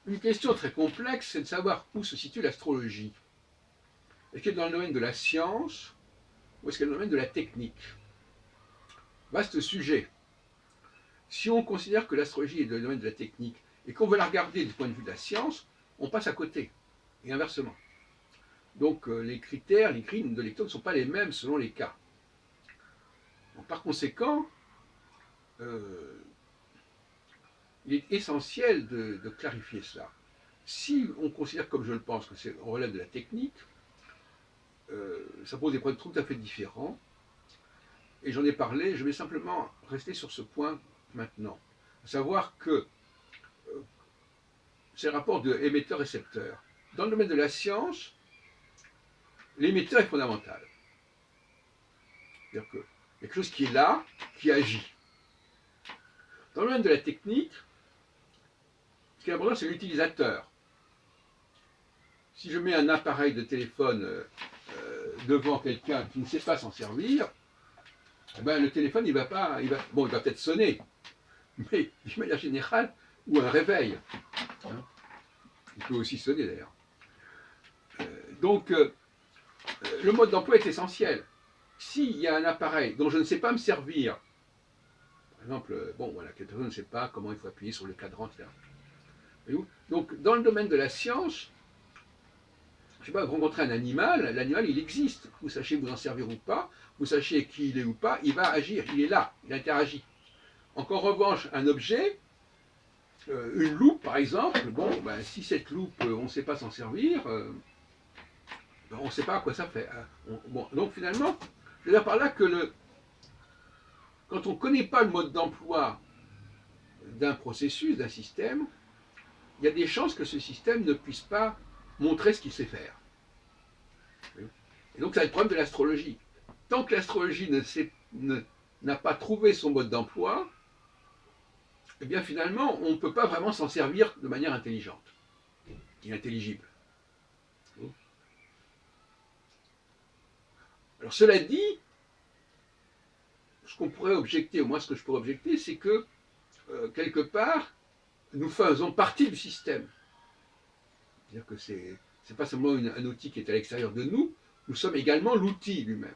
Une question très complexe, c'est de savoir où se situe l'astrologie. Est-ce qu'elle est dans le domaine de la science ou est-ce qu'elle est dans le domaine de la technique? Vaste sujet. Si on considère que l'astrologie est dans le domaine de la technique et qu'on veut la regarder du point de vue de la science, on passe à côté, et inversement. Donc les critères, les grilles de lecture ne sont pas les mêmes selon les cas. Donc, par conséquent, euh, il est essentiel de clarifier cela. Si on considère, comme je le pense, que c'est relève de la technique, ça pose des problèmes tout à fait différents. Et j'en ai parlé, je vais simplement rester sur ce point maintenant. À savoir que c'est le rapport de émetteur-récepteur. Dans le domaine de la science, l'émetteur est fondamental. C'est-à-dire qu'il y a quelque chose qui est là, qui agit. Dans le domaine de la technique, ce qui est important, c'est l'utilisateur. Si je mets un appareil de téléphone devant quelqu'un qui ne sait pas s'en servir, eh ben, le téléphone, il va pas, bon, il va peut-être sonner, mais de manière générale, ou un réveil. Hein. Il peut aussi sonner d'ailleurs. Donc, le mode d'emploi est essentiel. S'il y a un appareil dont je ne sais pas me servir, par exemple, bon, voilà, quelqu'un ne sait pas comment il faut appuyer sur le cadran, etc. Donc, dans le domaine de la science, je ne sais pas, vous rencontrez un animal, l'animal, il existe. Vous sachez vous en servir ou pas, vous sachez qui il est ou pas, il va agir, il est là, il interagit. En revanche, un objet, une loupe par exemple, bon, ben, si cette loupe, on ne sait pas s'en servir, ben, on ne sait pas à quoi ça fait. Bon, donc finalement, je veux dire par là que quand on ne connaît pas le mode d'emploi d'un processus, d'un système, il y a des chances que ce système ne puisse pas montrer ce qu'il sait faire. Et donc, ça va être le problème de l'astrologie. Tant que l'astrologie n'a pas trouvé son mode d'emploi, eh bien finalement, on ne peut pas vraiment s'en servir de manière intelligente et intelligible. Alors cela dit, ce qu'on pourrait objecter, au moins ce que je pourrais objecter, c'est que quelque part, nous faisons partie du système. C'est-à-dire que ce n'est pas seulement un outil qui est à l'extérieur de nous, nous sommes également l'outil lui-même.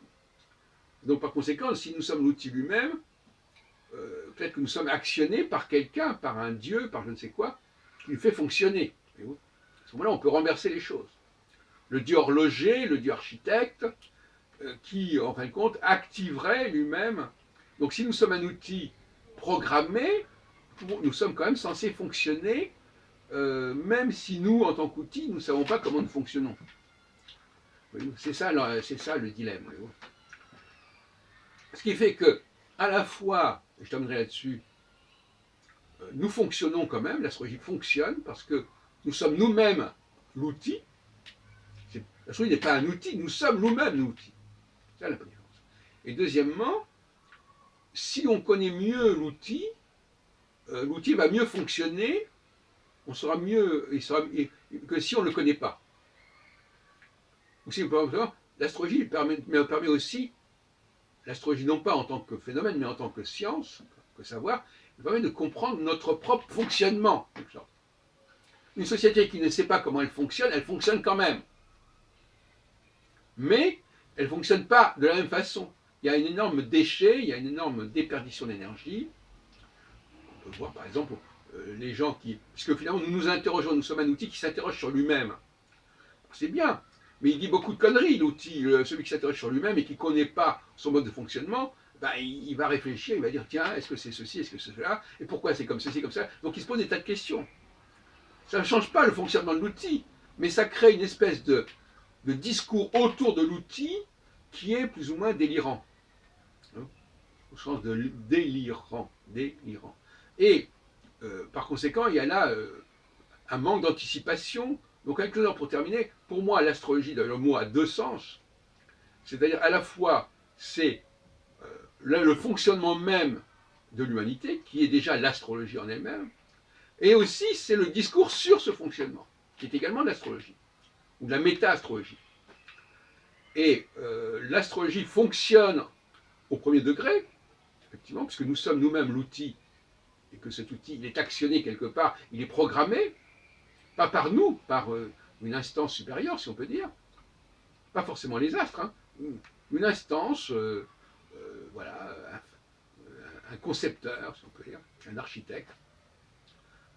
Donc par conséquent, si nous sommes l'outil lui-même, peut-être que nous sommes actionnés par quelqu'un, par un dieu, par je ne sais quoi, qui nous fait fonctionner. À ce moment-là, on peut renverser les choses. Le dieu horloger, le dieu architecte, qui, en fin de compte, activerait lui-même. Donc si nous sommes un outil programmé, nous sommes quand même censés fonctionner, même si nous, en tant qu'outil, nous ne savons pas comment nous fonctionnons. C'est ça le dilemme. Ce qui fait que, à la fois, je terminerai là-dessus, nous fonctionnons quand même, l'astrologie fonctionne parce que nous sommes nous-mêmes l'outil. L'astrologie n'est pas un outil, nous sommes nous-mêmes l'outil. C'est ça la différence. Et deuxièmement, si on connaît mieux l'outil, l'outil va mieux fonctionner, on sera mieux que si on ne le connaît pas. Aussi, l'astrologie permet aussi, l'astrologie non pas en tant que phénomène, mais en tant que science, que savoir, permet de comprendre notre propre fonctionnement. Une société qui ne sait pas comment elle fonctionne quand même. Mais elle ne fonctionne pas de la même façon. Il y a un énorme déchet, il y a une énorme déperdition d'énergie. On peut voir par exemple les gens qui... Puisque finalement nous nous interrogeons, nous sommes un outil qui s'interroge sur lui-même. C'est bien, mais il dit beaucoup de conneries, l'outil, celui qui s'interroge sur lui-même et qui ne connaît pas son mode de fonctionnement, ben, il va réfléchir, il va dire tiens, est-ce que c'est ceci, est-ce que c'est cela, et pourquoi c'est comme ceci, comme ça. Donc il se pose des tas de questions. Ça ne change pas le fonctionnement de l'outil, mais ça crée une espèce de discours autour de l'outil qui est plus ou moins délirant. Hein, au sens de délirant. Délirant. Et par conséquent, il y a là un manque d'anticipation. Donc, avec le pour terminer, pour moi, l'astrologie, le mot a deux sens. C'est-à-dire, à la fois, c'est le fonctionnement même de l'humanité, qui est déjà l'astrologie en elle-même, et aussi, c'est le discours sur ce fonctionnement, qui est également de l'astrologie, ou de la méta-astrologie. Et l'astrologie fonctionne au premier degré, effectivement, puisque nous sommes nous-mêmes l'outil, et que cet outil, il est actionné quelque part, il est programmé. pas par nous, par une instance supérieure, si on peut dire, pas forcément les astres, hein, une instance, voilà, un concepteur, si on peut dire, un architecte.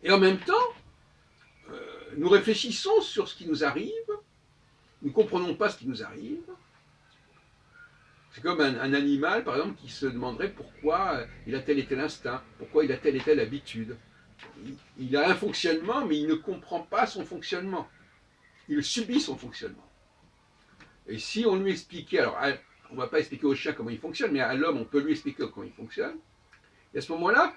Et en même temps, nous réfléchissons sur ce qui nous arrive, nous ne comprenons pas ce qui nous arrive. C'est comme un animal, par exemple, qui se demanderait pourquoi il a tel et tel instinct, pourquoi il a telle et telle habitude. Il a un fonctionnement, mais il ne comprend pas son fonctionnement. Il subit son fonctionnement. Et si on lui expliquait, alors on ne va pas expliquer au chien comment il fonctionne, mais à l'homme, on peut lui expliquer comment il fonctionne. Et à ce moment-là,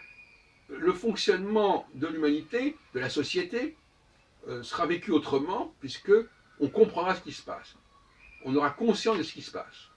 le fonctionnement de l'humanité, de la société, sera vécu autrement, puisque on comprendra ce qui se passe. On aura conscience de ce qui se passe.